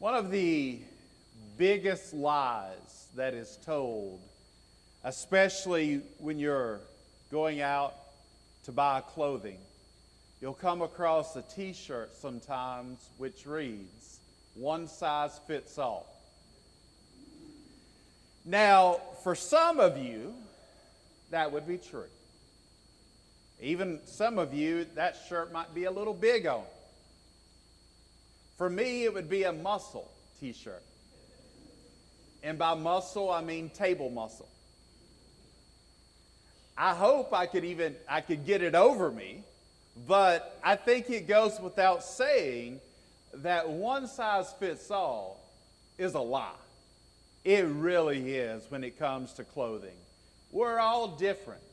One of the biggest lies that is told, especially when you're going out to buy clothing, you'll come across a t-shirt sometimes which reads, "One size fits all." Now, for some of you, that would be true. Even some of you, that shirt might be a little big on. For me, it would be a muscle t-shirt. And by muscle, I mean table muscle. I hope I could get it over me, but I think it goes without saying that one size fits all is a lie. It really is when it comes to clothing. We're all different.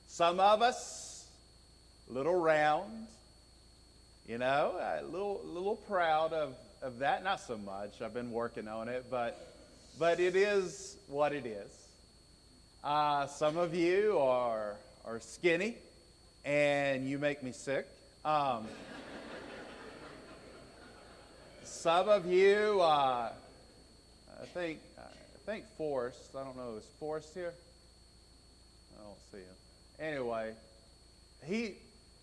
Some of us, a little round, a little proud of that. Not so much. I've been working on it, but it is what it is. Some of you are skinny, and you make me sick. Some of you, I think Forrest. I don't know, is Forrest here? I don't see him. Anyway,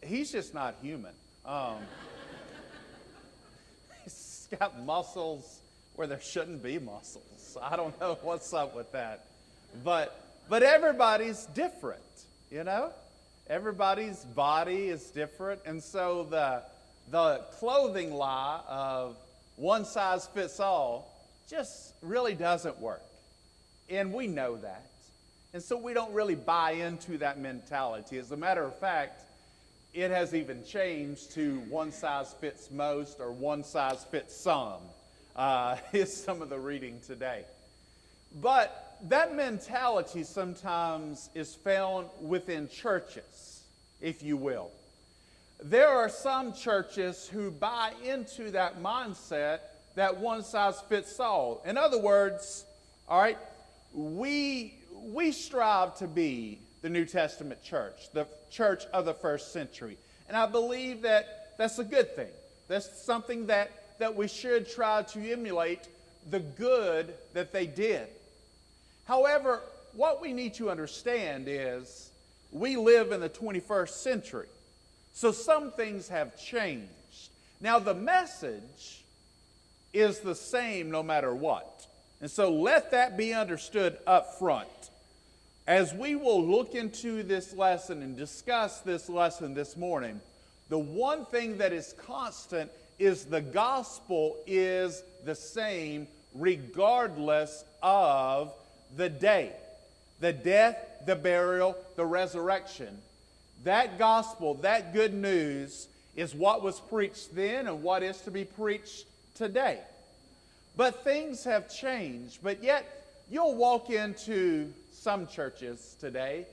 he's just not human. He's got muscles where there shouldn't be muscles. I don't know what's up with that. But everybody's different, Everybody's body is different. And so the clothing lie of one size fits all just really doesn't work. And we know that. And so we don't really buy into that mentality. As a matter of fact, it has even changed to one size fits most or one size fits some, is some of the reading today. But that mentality sometimes is found within churches, if you will. There are some churches who buy into that mindset that one size fits all. In other words, all right, we strive to be the New Testament church, the church of the first century. And I believe that that's a good thing. That's something that we should try to emulate, the good that they did. However, what we need to understand is we live in the 21st century. So some things have changed. Now the message is the same no matter what. And so let that be understood up front. As we will look into this lesson and discuss this lesson this morning, the one thing that is constant is the gospel is the same regardless of the day, the death, the burial, the resurrection. That gospel, that good news is what was preached then and what is to be preached today. But things have changed, but yet you'll walk into some churches today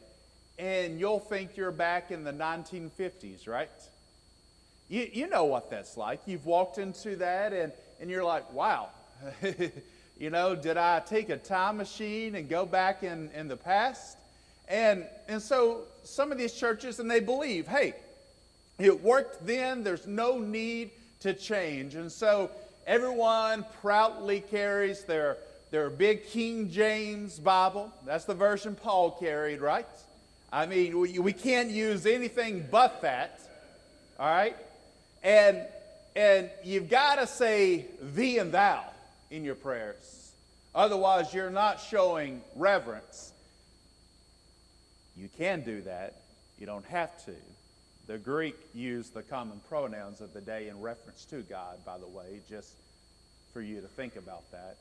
and you'll think you're back in the 1950s, right? You know what that's like. You've walked into that and you're like, wow, did I take a time machine and go back in the past? And so some of these churches, and they believe, hey, it worked then, there's no need to change. And so everyone proudly carries their big King James Bible. That's the version Paul carried, right? I mean, we can't use anything but that, all right? And you've got to say thee and thou in your prayers. Otherwise, you're not showing reverence. You can do that. You don't have to. The Greek used the common pronouns of the day in reference to God, by the way, just for you to think about that.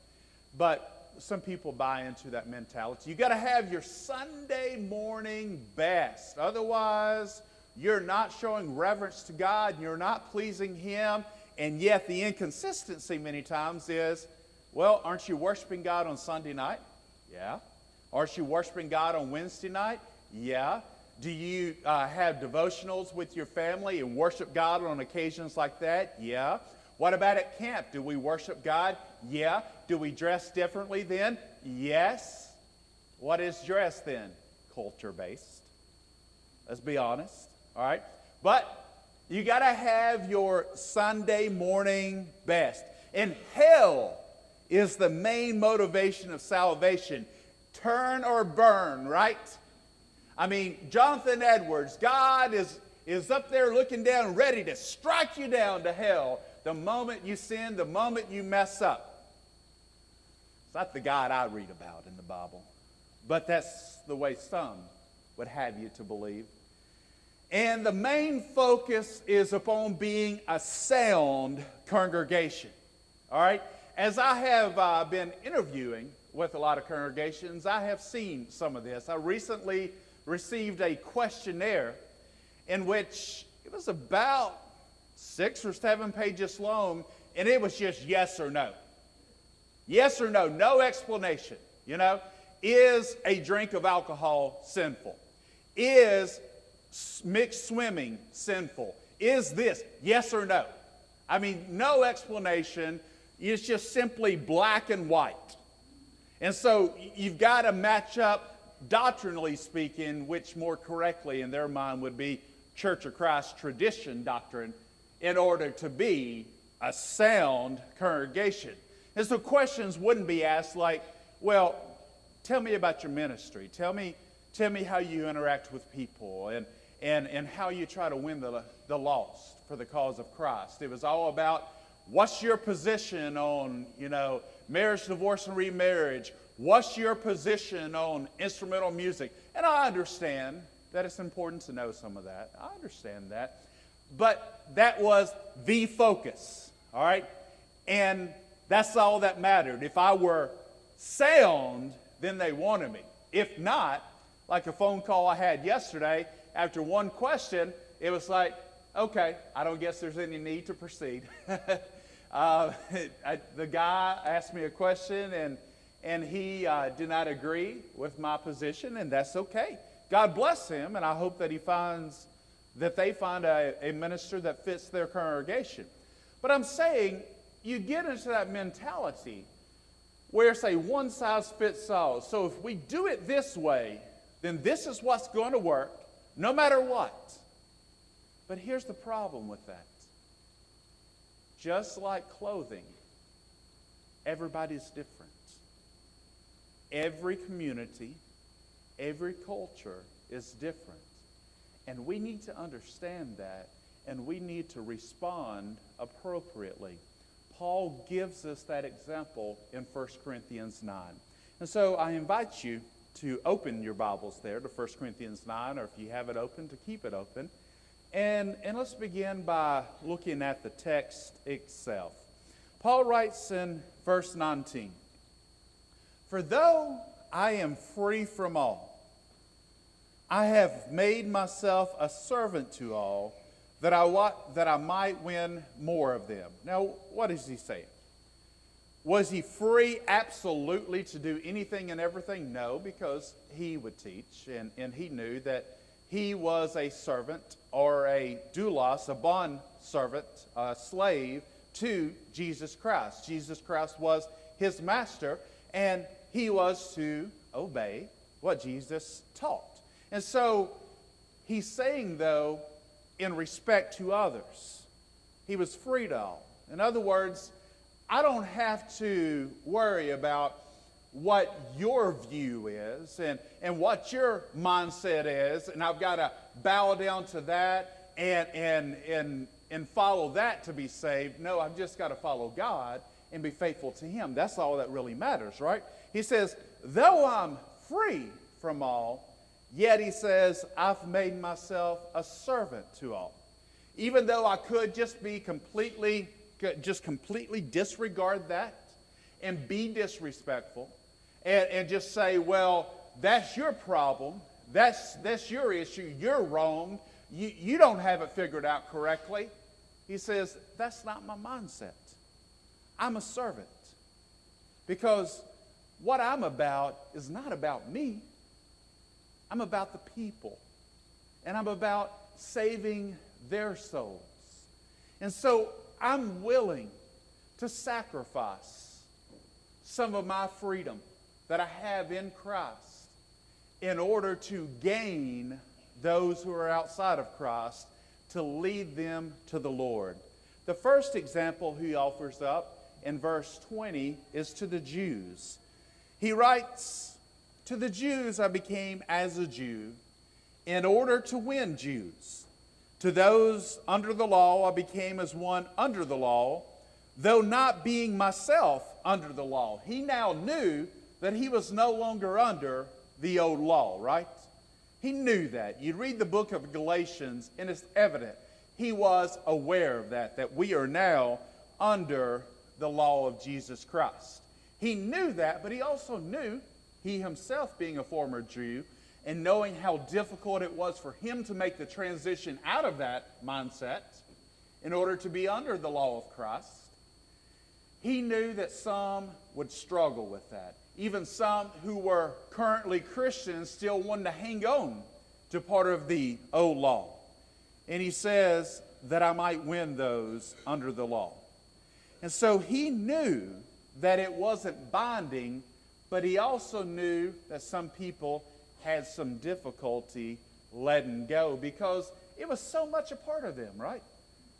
But some people buy into that mentality. You got to have your Sunday morning best. Otherwise, you're not showing reverence to God and you're not pleasing Him. And yet the inconsistency many times is, well, aren't you worshiping God on Sunday night? Yeah. Aren't you worshiping God on Wednesday night? Yeah. Do you have devotionals with your family and worship God on occasions like that? Yeah. What about at camp? Do we worship God? Yeah. Do we dress differently then? Yes. What is dress then? Culture-based. Let's be honest. All right? But you got to have your Sunday morning best. And hell is the main motivation of salvation. Turn or burn, right? I mean, Jonathan Edwards, God is up there looking down, ready to strike you down to hell the moment you sin, the moment you mess up. It's not the God I read about in the Bible, but that's the way some would have you to believe. And the main focus is upon being a sound congregation. All right? As I have been interviewing with a lot of congregations, I have seen some of this. I recently received a questionnaire in which it was about 6 or 7 pages long, and it was just yes or no. Yes or no, no explanation. You know, is a drink of alcohol sinful? Is mixed swimming sinful? Is this yes or no? I mean, no explanation. It's just simply black and white. And so you've got to match up, doctrinally speaking, which more correctly in their mind would be Church of Christ tradition doctrine, in order to be a sound congregation. And so questions wouldn't be asked like, well, tell me about your ministry. Tell me how you interact with people and how you try to win the lost for the cause of Christ. It was all about what's your position on, marriage, divorce, and remarriage. What's your position on instrumental music? And I understand that it's important to know some of that. I understand that. But that was the focus, all right? And that's all that mattered. If I were sound, then they wanted me. If not, like a phone call I had yesterday, after one question, it was like, okay, I don't guess there's any need to proceed. The guy asked me a question, and he did not agree with my position, and that's okay. God bless him, and I hope that they find a minister that fits their congregation. But I'm saying, you get into that mentality where it's a one-size-fits-all. So if we do it this way, then this is what's going to work, no matter what. But here's the problem with that. Just like clothing, everybody's different. Every community, every culture is different. And we need to understand that, and we need to respond appropriately. Paul gives us that example in 1 Corinthians 9. And so I invite you to open your Bibles there to 1 Corinthians 9, or if you have it open, to keep it open. And let's begin by looking at the text itself. Paul writes in verse 19, "For though I am free from all, I have made myself a servant to all, that I might win more of them." Now, what is he saying? Was he free absolutely to do anything and everything? No, because he would teach, and he knew that he was a servant, or a doulos, a bond servant, a slave to Jesus Christ. Jesus Christ was his master, and he was to obey what Jesus taught. And so he's saying, though, in respect to others, he was free to all. In other words, I don't have to worry about what your view is and what your mindset is, and I've got to bow down to that and follow that to be saved. No, I've just got to follow God and be faithful to him. That's all that really matters, right? He says, though I'm free from all, yet he says, I've made myself a servant to all. Even though I could just completely disregard that and be disrespectful and just say, well, that's your problem. That's your issue. You're wrong. You don't have it figured out correctly. He says, that's not my mindset. I'm a servant. Because what I'm about is not about me. I'm about the people. And I'm about saving their souls. And so I'm willing to sacrifice some of my freedom that I have in Christ in order to gain those who are outside of Christ, to lead them to the Lord. The first example he offers up in verse 20 is to the Jews. He writes, "To the Jews I became as a Jew in order to win Jews. To those under the law I became as one under the law, though not being myself under the law." He now knew that he was no longer under the old law, right? He knew that. You read the book of Galatians, and it's evident. He was aware of that we are now under the law of Jesus Christ. He knew that, but he also knew, he himself being a former Jew, and knowing how difficult it was for him to make the transition out of that mindset in order to be under the law of Christ, he knew that some would struggle with that. Even some who were currently Christians still wanted to hang on to part of the old law. And he says that I might win those under the law. And so he knew that it wasn't binding, but he also knew that some people had some difficulty letting go because it was so much a part of them, right?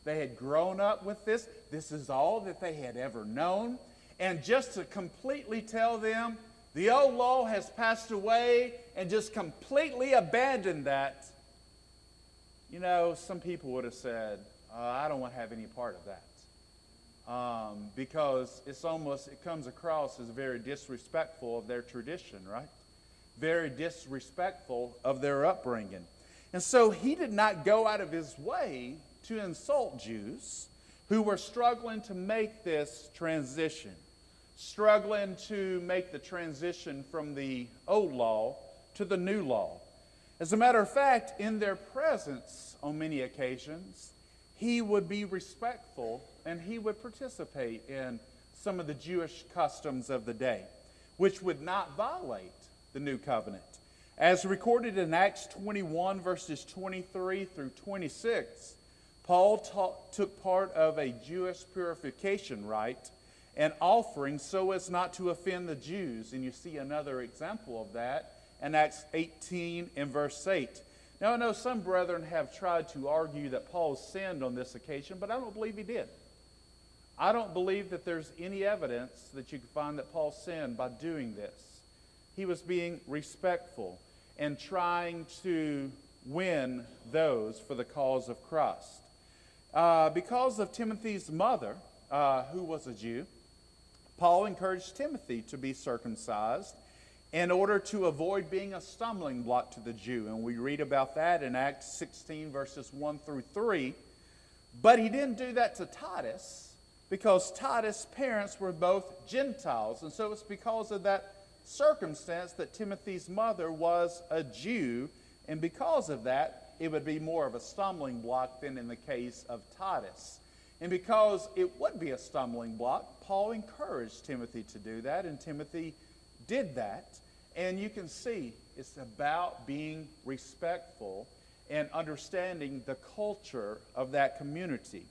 They had grown up with this. This is all that they had ever known. And just to completely tell them the old law has passed away and just completely abandon that, you know, some people would have said, I don't want to have any part of that. Because it comes across as very disrespectful of their tradition, right? Very disrespectful of their upbringing. And so he did not go out of his way to insult Jews who were struggling to make this transition, struggling to make the transition from the old law to the new law. As a matter of fact, in their presence on many occasions, he would be respectful and he would participate in some of the Jewish customs of the day, which would not violate the new covenant. As recorded in Acts 21, verses 23 through 26, Paul took part of a Jewish purification rite and offering so as not to offend the Jews. And you see another example of that in Acts 18 and verse 8. Now, I know some brethren have tried to argue that Paul sinned on this occasion, but I don't believe he did. I don't believe that there's any evidence that you can find that Paul sinned by doing this. He was being respectful and trying to win those for the cause of Christ. Because of Timothy's mother, who was a Jew, Paul encouraged Timothy to be circumcised in order to avoid being a stumbling block to the Jew. And we read about that in Acts 16, verses 1 through 3. But he didn't do that to Titus because Titus' parents were both Gentiles. And so it's because of that circumstance that Timothy's mother was a Jew. And because of that, it would be more of a stumbling block than in the case of Titus. And because it would be a stumbling block, Paul encouraged Timothy to do that, and Timothy did that. And you can see it's about being respectful and understanding the culture of that community.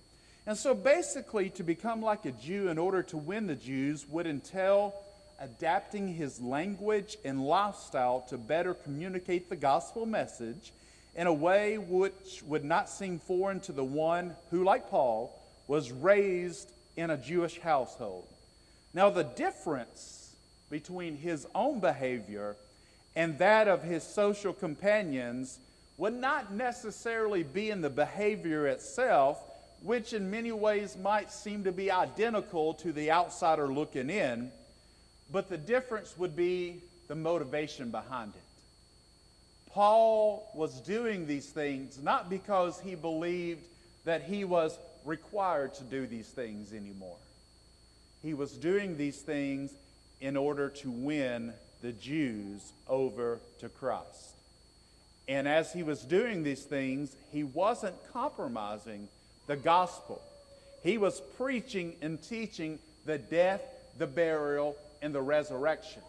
And so basically, to become like a Jew in order to win the Jews would entail adapting his language and lifestyle to better communicate the gospel message in a way which would not seem foreign to the one who, like Paul, was raised in a Jewish household. Now, the difference between his own behavior and that of his social companions would not necessarily be in the behavior itself, which in many ways might seem to be identical to the outsider looking in, but the difference would be the motivation behind it. Paul was doing these things not because he believed that he was required to do these things anymore. He was doing these things in order to win the Jews over to Christ. And as he was doing these things, he wasn't compromising the gospel. He was preaching and teaching the death, the burial, and the resurrection.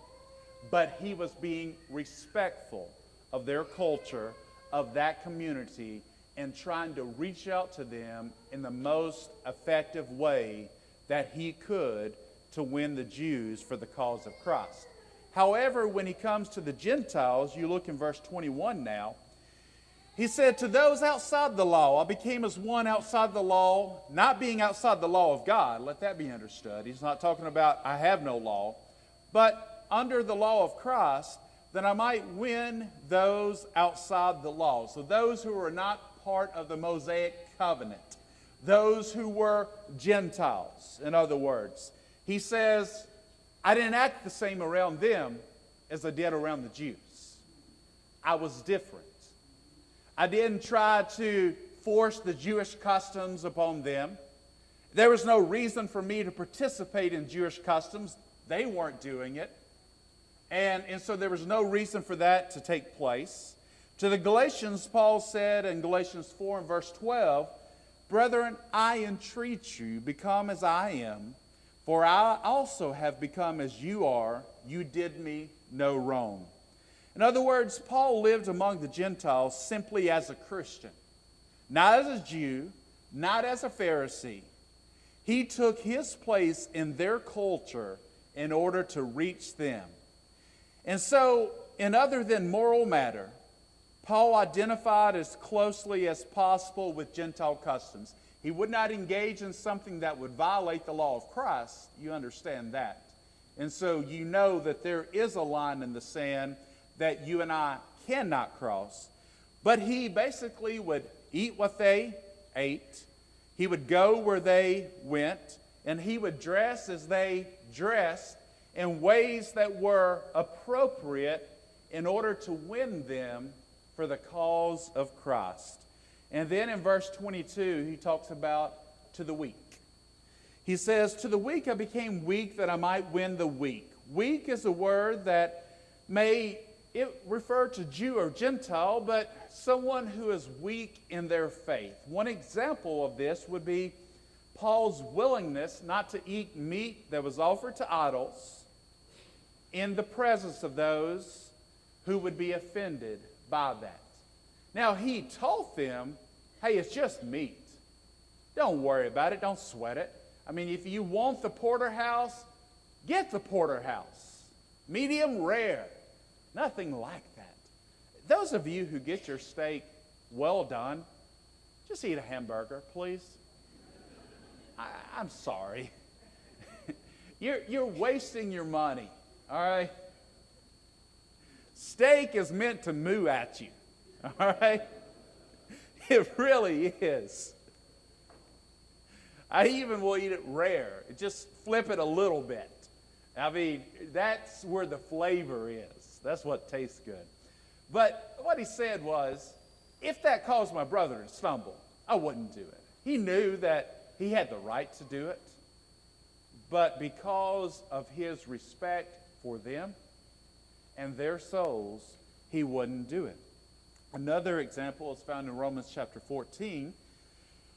But he was being respectful of their culture, of that community, and trying to reach out to them in the most effective way that he could to win the Jews for the cause of Christ. However, when he comes to the Gentiles, you look in verse 21 now, He said, to those outside the law, I became as one outside the law, not being outside the law of God. Let that be understood. He's not talking about I have no law, but under the law of Christ, that I might win those outside the law. So those who are not part of the Mosaic covenant, those who were Gentiles, in other words. He says, I didn't act the same around them as I did around the Jews. I was different. I didn't try to force the Jewish customs upon them. There was no reason for me to participate in Jewish customs. They weren't doing it. And so there was no reason for that to take place. To the Galatians, Paul said in Galatians 4 and verse 12, Brethren, I entreat you, become as I am, for I also have become as you are. You did me no wrong. In other words, Paul lived among the Gentiles simply as a Christian, not as a Jew, not as a Pharisee. He took his place in their culture in order to reach them. And so, in other than moral matter, Paul identified as closely as possible with Gentile customs. He would not engage in something that would violate the law of Christ. You understand that. And so you know that there is a line in the sand that you and I cannot cross. But he basically would eat what they ate. He would go where they went. And he would dress as they dressed in ways that were appropriate in order to win them for the cause of Christ. And then in verse 22, he talks about to the weak. He says, to the weak I became weak that I might win the weak. Weak is a word that may refer to Jew or Gentile, but someone who is weak in their faith. One example of this would be Paul's willingness not to eat meat that was offered to idols in the presence of those who would be offended by that. Now, he told them, hey, it's just meat. Don't worry about it. Don't sweat it. I mean, if you want the porterhouse, get the porterhouse. Medium rare. Nothing like that. Those of you who get your steak well done, just eat a hamburger, please. I'm sorry. You're wasting your money, all right? Steak is meant to moo at you, all right? It really is. I even will eat it rare. Just flip it a little bit. I mean, that's where the flavor is. That's what tastes good. But what he said was, if that caused my brother to stumble, I wouldn't do it. He knew that he had the right to do it. But because of his respect for them and their souls, he wouldn't do it. Another example is found in Romans chapter 14,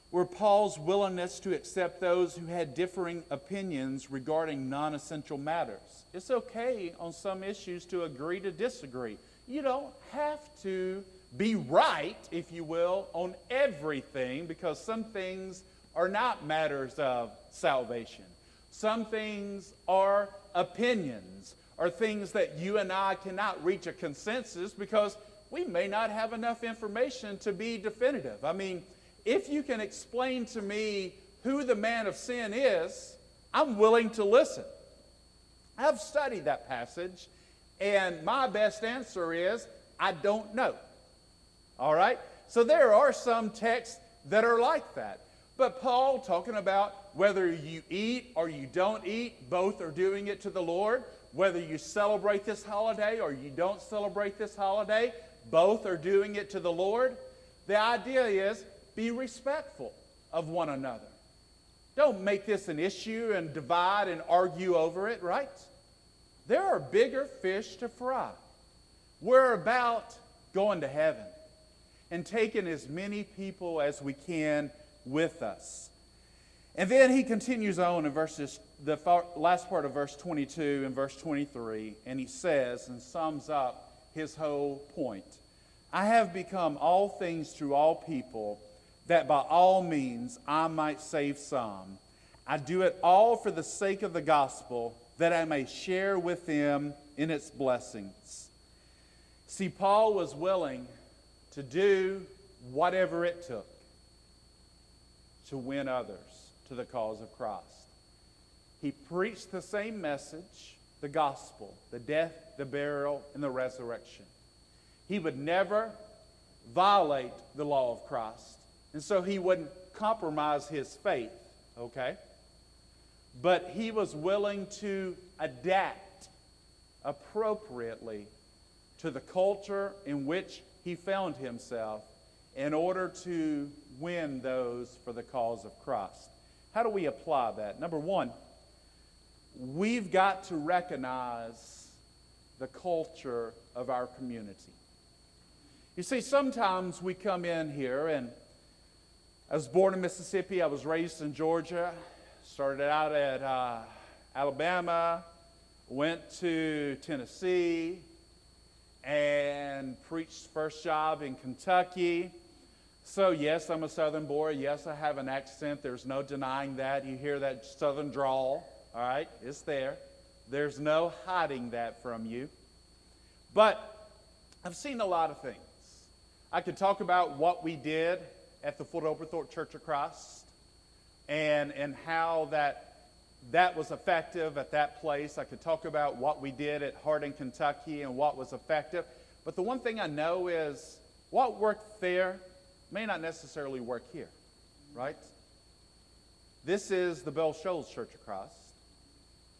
where Paul's willingness to accept those who had differing opinions regarding non-essential matters. It's okay on some issues to agree to disagree. You don't have to be right, if you will, on everything, because some things are not matters of salvation. Some things are opinions, or things that you and I cannot reach a consensus because we may not have enough information to be definitive. I mean, if you can explain to me who the man of sin is, I'm willing to listen. I've studied that passage, and my best answer is, I don't know. All right? So there are some texts that are like that. But Paul, talking about whether you eat or you don't eat, both are doing it to the Lord. Whether you celebrate this holiday or you don't celebrate this holiday, both are doing it to the Lord. The idea is, be respectful of one another. Don't make this an issue and divide and argue over it, right? There are bigger fish to fry. We're about going to heaven and taking as many people as we can with us. And then he continues on in the last part of verse 22 and verse 23, and he says and sums up his whole point. I have become all things to all people, that by all means I might save some. I do it all for the sake of the gospel, that I may share with them in its blessings. See, Paul was willing to do whatever it took to win others to the cause of Christ. He preached the same message, the gospel, the death, the burial, and the resurrection. He would never violate the law of Christ, and so he wouldn't compromise his faith, okay? But he was willing to adapt appropriately to the culture in which he found himself in order to win those for the cause of Christ. How do we apply that? Number one, we've got to recognize the culture of our community. You see, sometimes we come in here, and I was born in Mississippi, I was raised in Georgia, started out at Alabama, went to Tennessee, and preached first job in Kentucky. So yes, I'm a Southern boy. Yes, I have an accent. There's no denying that. You hear that Southern drawl, all right? It's there. There's no hiding that from you. But I've seen a lot of things. I could talk about what we did at the Fort Oglethorpe Church of Christ and how that was effective at that place. I could talk about what we did at Hardin, Kentucky, and what was effective. But the one thing I know is what worked there may not necessarily work here, right? This is the Bell Shoals Church of Christ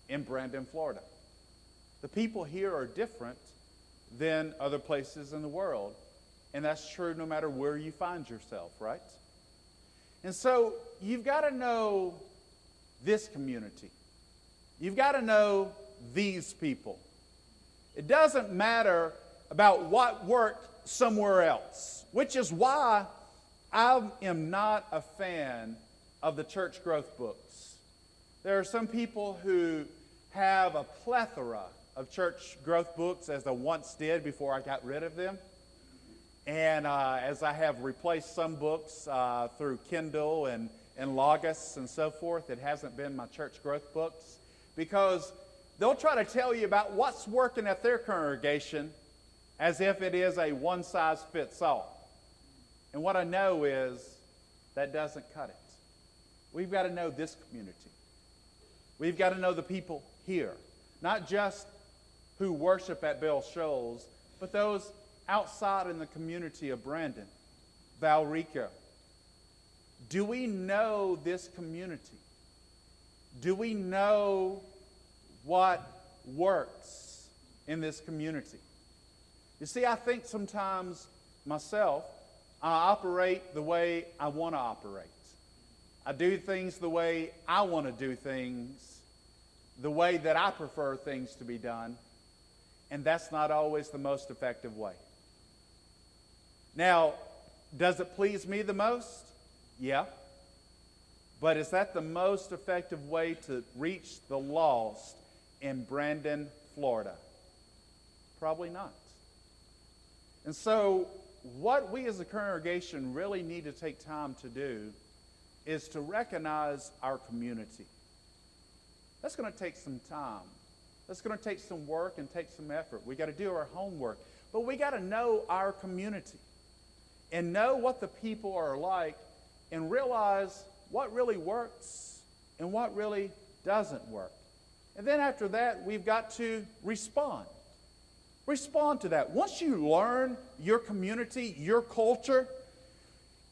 in Brandon, Florida. The people here are different than other places in the world, and that's true no matter where you find yourself, right? And so you've got to know this community. You've got to know these people. It doesn't matter about what worked somewhere else, which is why I am not a fan of the church growth books. There are some people who have a plethora of church growth books, as I once did before I got rid of them. And as I have replaced some books through Kindle and Logos and so forth, it hasn't been my church growth books, because they'll try to tell you about what's working at their congregation as if it is a one-size-fits-all. And what I know is that doesn't cut it. We've got to know this community. We've got to know the people here, not just who worship at Bell Shoals, but those outside in the community of Brandon, Valrico. Do we know this community? Do we know what works in this community? You see, I think sometimes myself, I operate the way I want to operate. I do things the way I want to do things, the way that I prefer things to be done, and that's not always the most effective way. Now, does it please me the most? Yeah. But is that the most effective way to reach the lost in Brandon, Florida? Probably not. And so, what we as a congregation really need to take time to do is to recognize our community. That's going to take some time. That's going to take some work and take some effort. We got to do our homework. But we got to know our community and know what the people are like and realize what really works and what really doesn't work. And then after that, we've got to respond. Respond to that. Once you learn your community, your culture,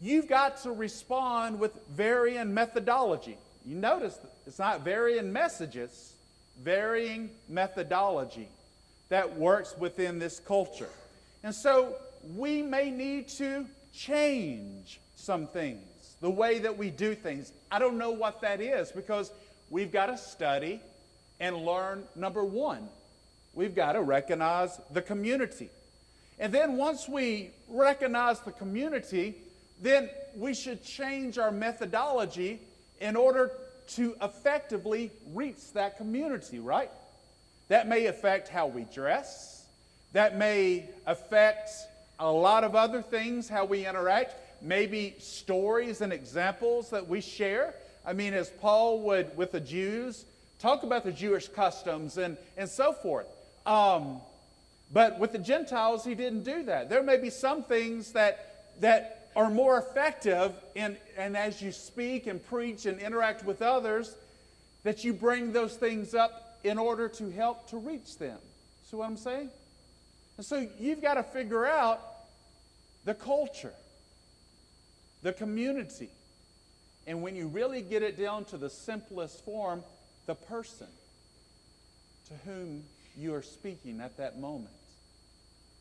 you've got to respond with varying methodology. You notice it's not varying messages, varying methodology that works within this culture. And so we may need to change some things, the way that we do things. I don't know what that is, because we've got to study and learn. Number one, we've got to recognize the community. And then once we recognize the community, then we should change our methodology in order to effectively reach that community, right? That may affect how we dress. That may affect a lot of other things, how we interact. Maybe stories and examples that we share. I mean, as Paul would, with the Jews, talk about the Jewish customs and so forth. But with the Gentiles, he didn't do that. There may be some things that are more effective and as you speak and preach and interact with others, that you bring those things up in order to help to reach them. See what I'm saying? And so you've got to figure out the culture, the community, and when you really get it down to the simplest form, the person to whom you are speaking at that moment.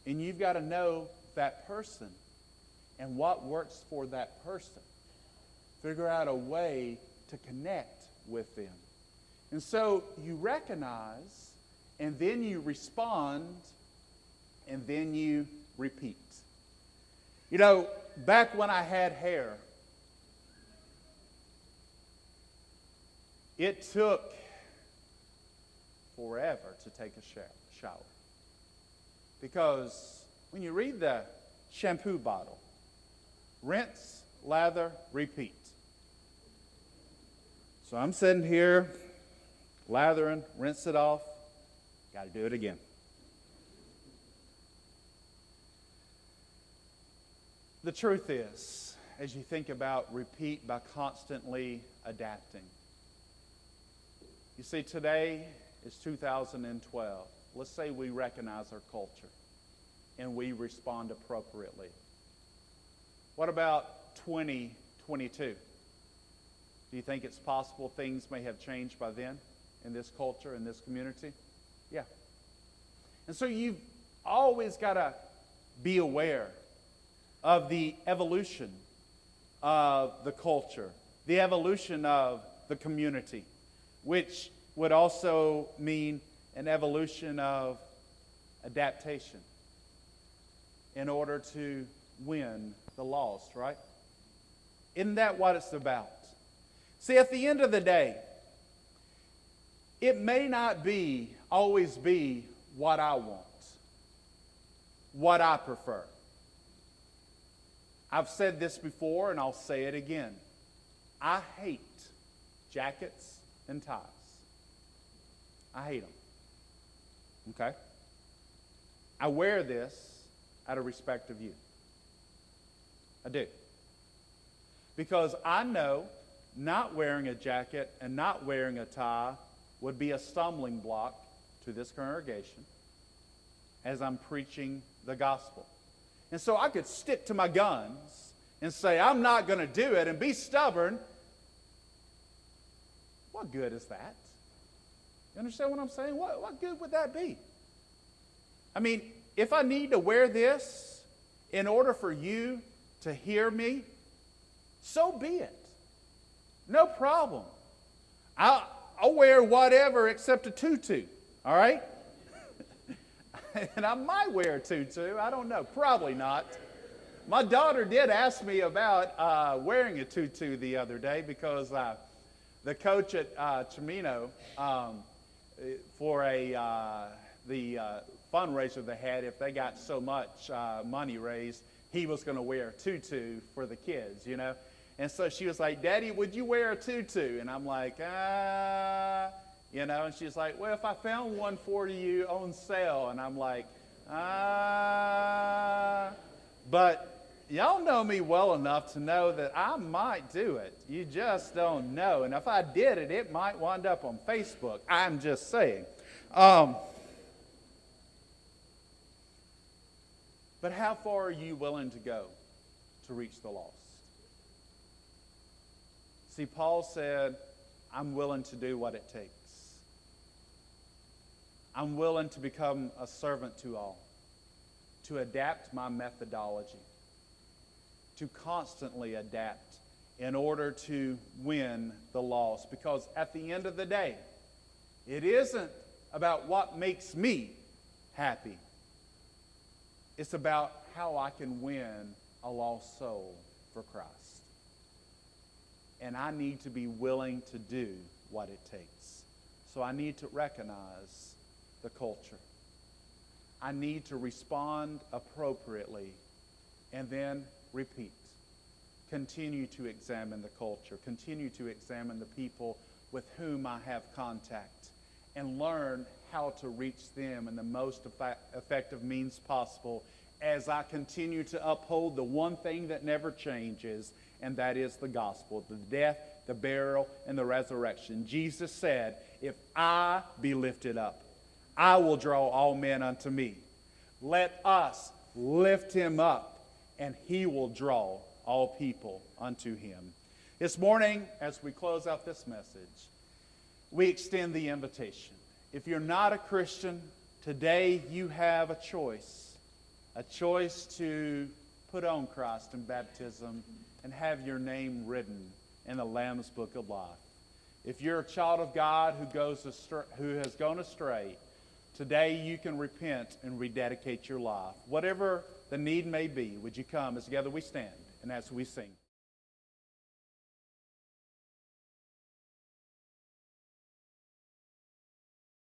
And you've got to know that person and what works for that person. Figure out a way to connect with them. And so you recognize, and then you respond, and then you repeat. You know, back when I had hair, it took forever to take a shower. Because when you read the shampoo bottle, rinse, lather, repeat. So I'm sitting here, lathering, rinse it off, got to do it again. The truth is, as you think about repeat by constantly adapting. You see, today is 2012. Let's say we recognize our culture and we respond appropriately. What about 2022? Do you think it's possible things may have changed by then in this culture, in this community? Yeah. And so you've always got to be aware of the evolution of the culture, the evolution of the community, which would also mean an evolution of adaptation in order to win the lost, right? Isn't that what it's about? See, at the end of the day, it may not always be what I want, what I prefer. I've said this before and I'll say it again. I hate jackets and ties. I hate them. Okay? I wear this out of respect of you. I do. Because I know not wearing a jacket and not wearing a tie would be a stumbling block to this congregation as I'm preaching the gospel. And so I could stick to my guns and say, I'm not going to do it and be stubborn. What good is that? You understand what I'm saying? What good would that be? I mean, if I need to wear this in order for you to hear me, so be it. No problem. I'll wear whatever except a tutu, all right? And I might wear a tutu. I don't know. Probably not. My daughter did ask me about wearing a tutu the other day because the coach at Chimino for the fundraiser they had, if they got so much money raised, he was going to wear a tutu for the kids, you know. And so she was like, Daddy, would you wear a tutu? And I'm like, you know, and she's like, well, if I found one for you on sale. And I'm like, but y'all know me well enough to know that I might do it. You just don't know. And if I did it, it might wind up on Facebook. I'm just saying. But how far are you willing to go to reach the lost? See, Paul said, I'm willing to do what it takes. I'm willing to become a servant to all, to adapt my methodology, to constantly adapt in order to win the lost. Because at the end of the day, it isn't about what makes me happy. It's about how I can win a lost soul for Christ. And I need to be willing to do what it takes. So I need to recognize the culture. I need to respond appropriately and then repeat. Continue to examine the culture. Continue to examine the people with whom I have contact and learn how to reach them in the most effective means possible as I continue to uphold the one thing that never changes, and that is the gospel, the death, the burial, and the resurrection. Jesus said, if I be lifted up, I will draw all men unto me. Let us lift him up, and he will draw all people unto him. This morning, as we close out this message, we extend the invitation. If you're not a Christian, today you have a choice to put on Christ in baptism and have your name written in the Lamb's Book of Life. If you're a child of God who has gone astray, today you can repent and rededicate your life. Whatever the need may be, would you come as together we stand and as we sing.